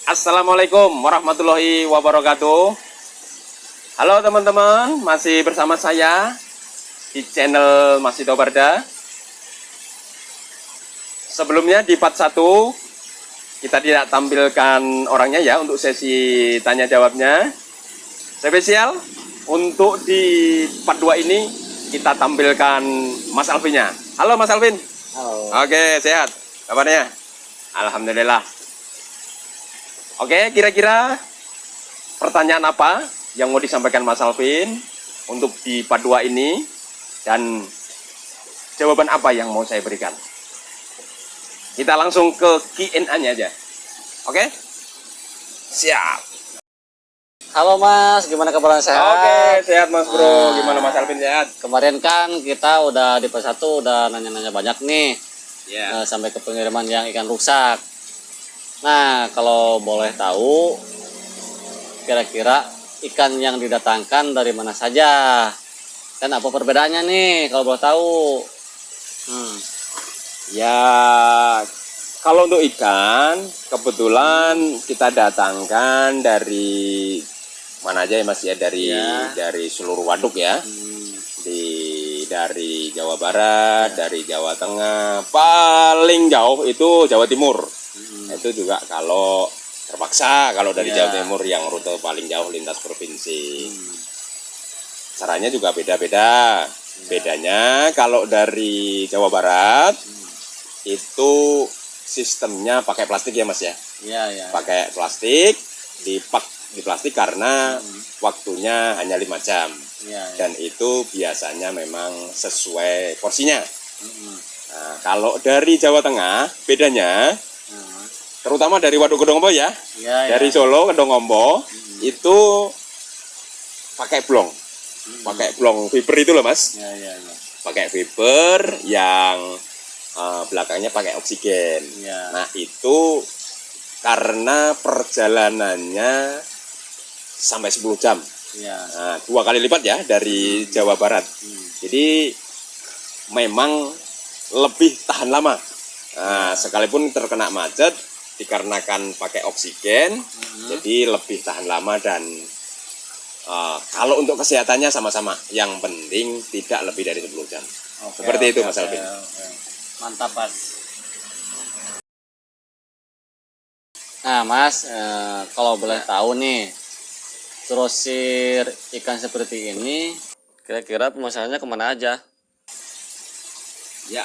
Assalamualaikum warahmatullahi wabarakatuh. Halo teman-teman, masih bersama saya di channel Mas Dito Barda. Sebelumnya di part 1 kita tidak tampilkan orangnya ya untuk sesi tanya jawabnya. Spesial untuk di part 2 ini kita tampilkan Mas Alvinnya. Halo Mas Alvin. Halo. Oke, sehat kabarnya? Alhamdulillah. Oke, kira-kira pertanyaan apa yang mau disampaikan Mas Alvin untuk di part 2 ini, dan jawaban apa yang mau saya berikan? Kita langsung ke Q&A-nya aja. Oke? Siap. Halo Mas, gimana kabarnya, sehat? Oke, sehat Mas Bro. Gimana Mas Alvin, sehat? Kemarin kan kita udah di part 1 udah nanya-nanya banyak nih. Ya. Sampai ke pengiriman yang ikan rusak. Nah, kalau boleh tahu, kira-kira ikan yang didatangkan dari mana saja? Dan apa perbedaannya nih, kalau boleh tahu? Ya, kalau untuk ikan, kebetulan kita datangkan dari mana aja ya Mas ya, dari seluruh waduk ya. Dari Jawa Barat, dari Jawa Tengah, paling jauh itu Jawa Timur. Itu juga kalau terpaksa, kalau dari Jawa Timur yang rute paling jauh lintas provinsi. Caranya juga beda-beda. Bedanya kalau dari Jawa Barat itu sistemnya pakai plastik ya Mas ya. Iya. Pakai plastik, dipak di plastik karena waktunya hanya 5 jam. Dan itu biasanya memang sesuai porsinya. Nah, kalau dari Jawa Tengah bedanya, terutama dari Waduk Kedongombo ya, dari Solo ke Kedongombo itu pakai blong, pakai blong fiber itu loh Mas. Pakai fiber yang belakangnya pakai oksigen. Nah itu karena perjalanannya sampai 10 jam. Nah, 2 kali lipat ya dari Jawa Barat. Jadi memang lebih tahan lama. Nah, sekalipun terkena macet dikarenakan pakai oksigen, jadi lebih tahan lama. Dan kalau untuk kesehatannya sama-sama, yang penting tidak lebih dari 10 jam. Seperti itu Mas Alvin. Mantap Mas. Nah Mas, kalau boleh tahu nih, grosir ikan seperti ini kira-kira pemasarannya kemana aja? Ya,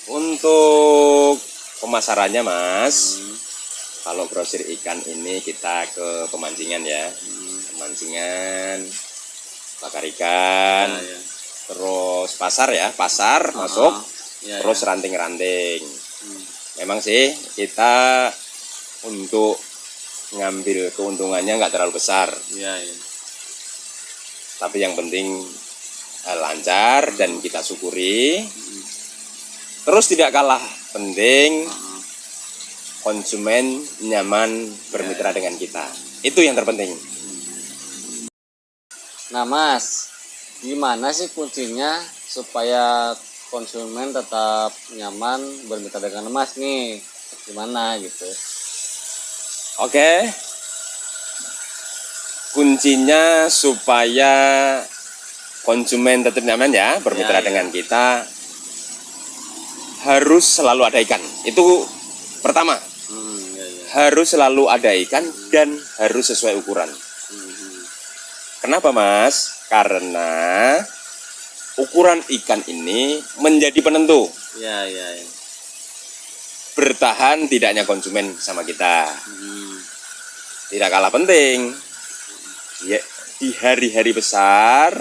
untuk pemasarannya Mas, kalau grosir ikan ini kita ke pemancingan ya. Pemancingan, bakar ikan, terus pasar ya, pasar masuk, terus ranting-ranting. Memang sih kita untuk ngambil keuntungannya nggak terlalu besar, tapi yang penting lancar dan kita syukuri. Terus tidak kalah penting, konsumen nyaman bermitra dengan kita, itu yang terpenting. Nah Mas, gimana sih kuncinya supaya konsumen tetap nyaman bermitra dengan Mas nih? Gimana gitu? Oke, kuncinya supaya konsumen tetap nyaman ya bermitra dengan kita, harus selalu ada ikan. Itu pertama. Harus selalu ada ikan dan harus sesuai ukuran. Kenapa Mas? Karena ukuran ikan ini menjadi penentu bertahan tidaknya konsumen sama kita. Tidak kalah penting ya, di hari-hari besar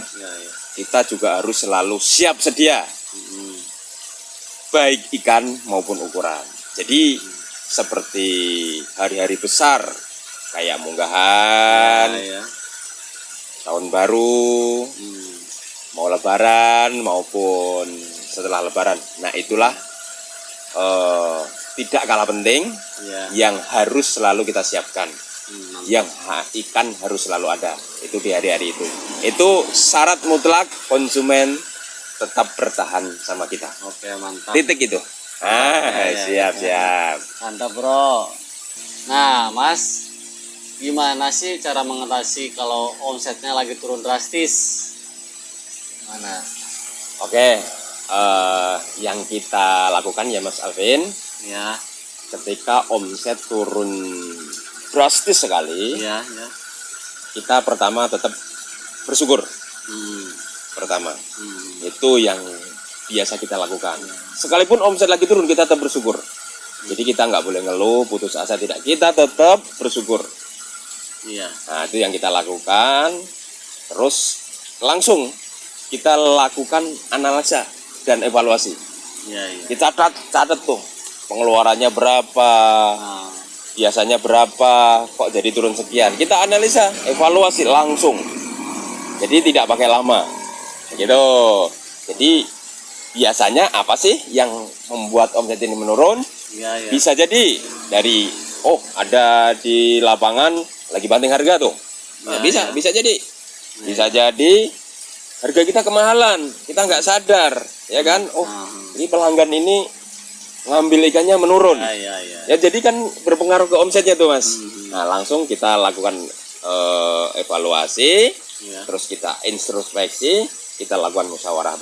kita juga harus selalu siap sedia, baik ikan maupun ukuran. Jadi seperti hari-hari besar kayak munggahan, tahun baru, mau lebaran maupun setelah lebaran. Nah itulah tidak kalah penting yang harus selalu kita siapkan. Yang ikan harus selalu ada, itu di hari-hari itu. Itu syarat mutlak konsumen tetap bertahan sama kita. Oke, mantap. Titik itu. Siap. Mantap bro. Nah, Mas, gimana sih cara mengatasi kalau omsetnya lagi turun drastis? Mana? Oke, yang kita lakukan ya Mas Alvin, Ya, ketika omset turun drastis sekali, ya, ya. kita pertama tetap bersyukur. Pertama, itu yang biasa kita lakukan. Sekalipun omset lagi turun, kita tetap bersyukur. Jadi kita nggak boleh ngeluh, putus asa, tidak. Kita tetap bersyukur. Iya. Nah, itu yang kita lakukan. Terus langsung kita lakukan analisa dan evaluasi. Iya, iya. Kita catat tuh pengeluarannya berapa, Nah, biasanya berapa, kok jadi turun sekian. Kita analisa, evaluasi langsung. Jadi tidak pakai lama. Gitu. Jadi biasanya apa sih yang membuat omset ini menurun? iya, iya. Bisa jadi dari ada di lapangan lagi banting harga tuh. Nah, Ya, bisa jadi. Bisa jadi harga kita kemahalan, kita nggak sadar, ya kan? Ini pelanggan ini ngambil ikannya menurun. Iya, iya. Ya jadi kan berpengaruh ke omsetnya tuh, Mas. Nah, langsung kita lakukan evaluasi, terus kita introspeksi, kita lakukan musyawarah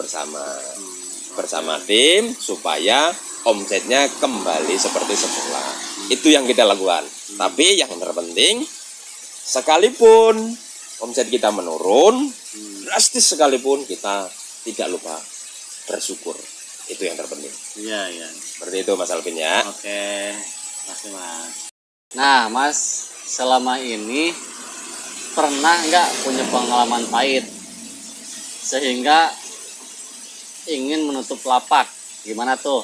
bersama tim supaya omsetnya kembali seperti semula. Itu yang kita lakukan. Tapi yang terpenting, sekalipun omset kita menurun drastis sekalipun, kita tidak lupa bersyukur. Itu yang terpenting. Iya, iya. Seperti itu Mas Alvin ya. Oke, makasih Mas. Nah, Mas, selama ini pernah nggak punya pengalaman pahit sehingga ingin menutup lapak? Gimana tuh?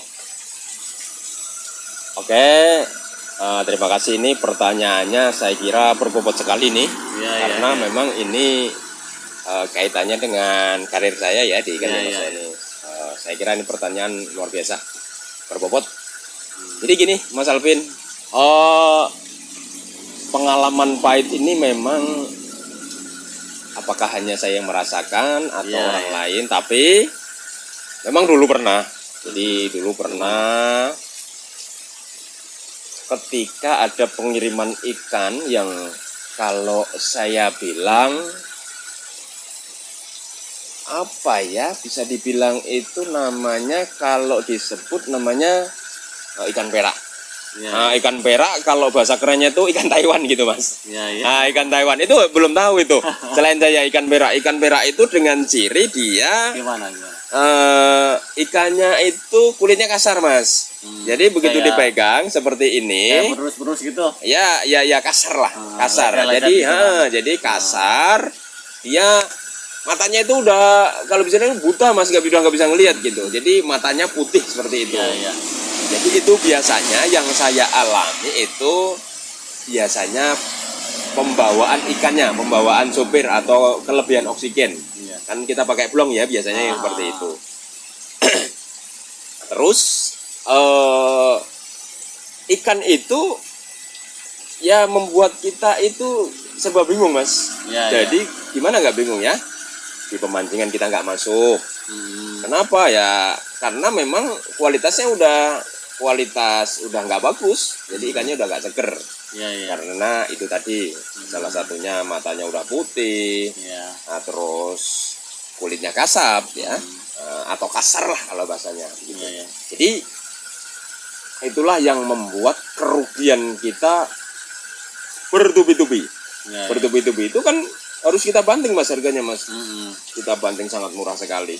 Oke, terima kasih. Ini pertanyaannya saya kira berbobot sekali nih, karena memang ini kaitannya dengan karir saya ya di ikan Indonesia ini. Saya kira ini pertanyaan luar biasa, berbobot. Jadi gini, Mas Alvin, pengalaman pahit ini memang apakah hanya saya yang merasakan atau orang lain? Tapi memang dulu pernah. Jadi dulu pernah ketika ada pengiriman ikan yang kalau saya bilang apa ya, bisa dibilang itu namanya, kalau disebut namanya ikan perak. Nah, ikan perak kalau bahasa kerennya itu ikan Taiwan gitu Mas. Nah, ikan Taiwan itu belum tahu itu. Selain saya ikan perak itu dengan ciri dia Gimana? ikannya itu kulitnya kasar Mas. Jadi begitu dipegang seperti ini, berus-berus gitu. Ya kasar lah, kasar. Jadi kasar. Dia matanya itu udah kalau bisa buta Mas, nggak bisa ngelihat gitu. Jadi matanya putih seperti itu. Jadi itu biasanya yang saya alami itu biasanya pembawaan ikannya, pembawaan sopir atau kelebihan oksigen. Kan kita pakai blong ya biasanya yang seperti itu. Terus ikan itu ya membuat kita itu serba bingung Mas. Jadi gimana nggak bingung ya? Di pemancingan kita nggak masuk. Kenapa ya? Karena memang kualitas udah nggak bagus. Jadi ikannya udah nggak seger. Karena itu tadi salah satunya matanya udah putih. Nah, terus kulitnya kasar ya, atau kasar lah kalau bahasanya. Gitu. Jadi itulah yang membuat kerugian kita bertubi-tubi. Bertubi-tubi itu kan harus kita banting Mas harganya Mas. Kita banting sangat murah sekali.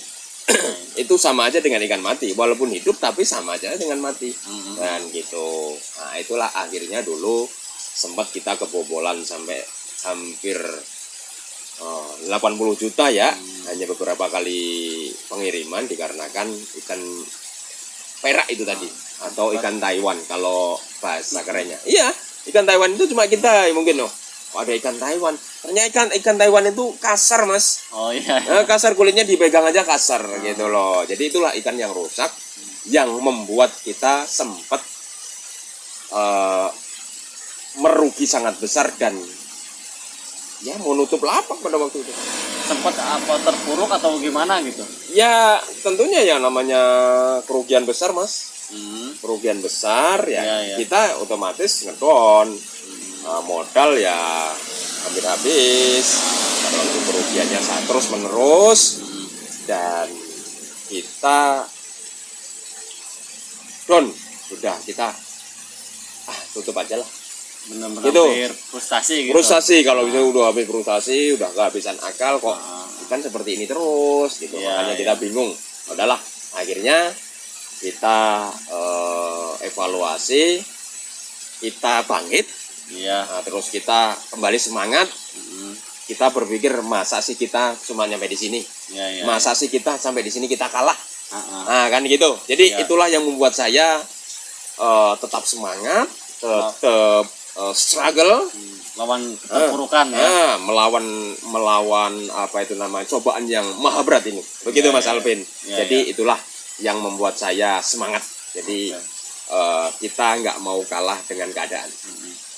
Itu sama aja dengan ikan mati, walaupun hidup tapi sama aja dengan mati. Dan gitu. Nah, itulah akhirnya dulu sempat kita kebobolan sampai hampir 80 juta ya. Hanya beberapa kali pengiriman dikarenakan ikan perak itu tadi, atau ikan Taiwan kalau bahasa kerennya. Iya, ikan Taiwan itu cuma kita mungkin ada ikan Taiwan. Ternyata ikan Taiwan itu kasar Mas. Kasar, kulitnya dipegang aja kasar gitu loh. Jadi itulah ikan yang rusak, yang membuat kita sempat merugi sangat besar dan ya mau nutup lapak pada waktu itu. Sempat apa terpuruk atau gimana gitu? Ya tentunya ya namanya kerugian besar Mas. Kerugian besar ya, kita otomatis ngedon. modal ya hampir habis karena untuk kerugiannya terus menerus, dan kita down, sudah kita tutup aja lah. Benar-benar Gitu. frustasi gitu. Frustasi kalau bisa udah habis frustasi, udah kehabisan akal kok kan seperti ini terus gitu. Makanya kita bingung. Udahlah, akhirnya kita evaluasi, kita bangkit, terus kita kembali semangat. Kita berpikir masa sih kita cuma nyampe di sini, masa sih kita sampai di sini kita kalah. Nah kan gitu. Jadi itulah yang membuat saya tetap semangat, tetap struggle, lawan keterpurukan melawan apa itu namanya, cobaan yang maha berat ini. Begitu Mas Alvin. Jadi itulah yang membuat saya semangat. Jadi kita nggak mau kalah dengan keadaan.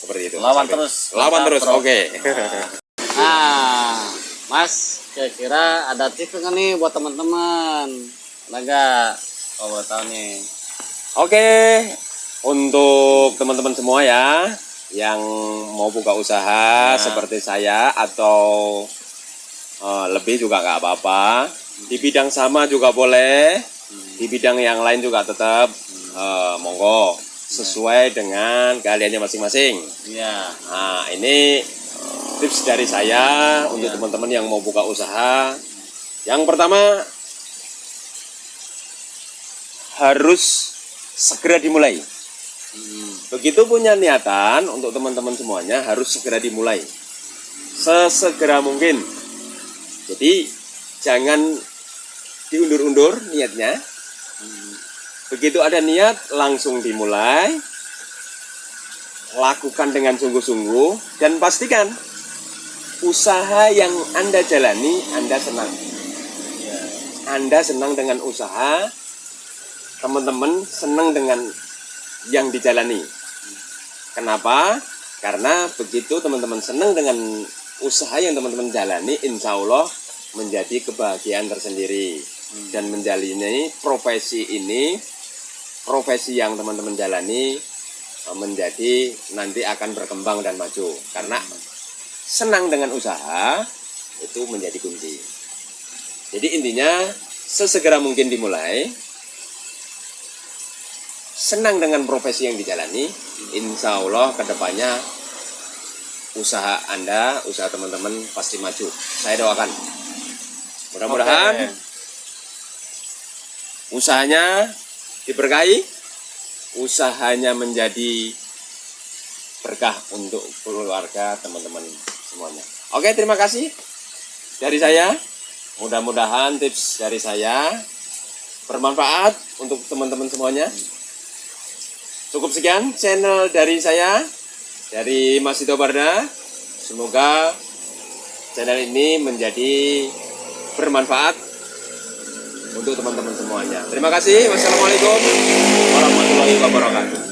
Seperti itu. Lawan terus. Oke. Nah, Mas, kira-kira ada tips nggak nih buat teman-teman? Ada nggak? Oh, boleh tahu nih. Oke, untuk teman-teman semua ya yang mau buka usaha seperti saya atau lebih juga nggak apa-apa. Di bidang sama juga boleh, di bidang yang lain juga tetap monggo sesuai dengan keahliannya masing-masing. Nah, ini tips dari saya untuk teman-teman yang mau buka usaha. Yang pertama, harus segera dimulai. Begitu punya niatan, untuk teman-teman semuanya harus segera dimulai sesegera mungkin. Jadi jangan diundur-undur niatnya. Begitu ada niat langsung dimulai, lakukan dengan sungguh-sungguh, dan pastikan usaha yang Anda jalani Anda senang. Anda senang dengan usaha, teman-teman senang dengan yang dijalani. Kenapa? Karena begitu teman-teman senang dengan usaha yang teman-teman jalani, insya Allah menjadi kebahagiaan tersendiri. Dan menjalani profesi ini, profesi yang teman-teman jalani menjadi nanti akan berkembang dan maju. Karena senang dengan usaha itu menjadi kunci. Jadi intinya sesegera mungkin dimulai, senang dengan profesi yang dijalani, insya Allah kedepannya usaha Anda, usaha teman-teman pasti maju. Saya doakan. Mudah-mudahan usahanya diberkahi, usahanya menjadi berkah untuk keluarga teman-teman semuanya. Oke, terima kasih dari saya. Mudah-mudahan tips dari saya bermanfaat untuk teman-teman semuanya. Cukup sekian channel dari saya, dari Mas Dito Barda. Semoga channel ini menjadi bermanfaat untuk teman-teman semuanya. Terima kasih. Wassalamualaikum warahmatullahi wabarakatuh.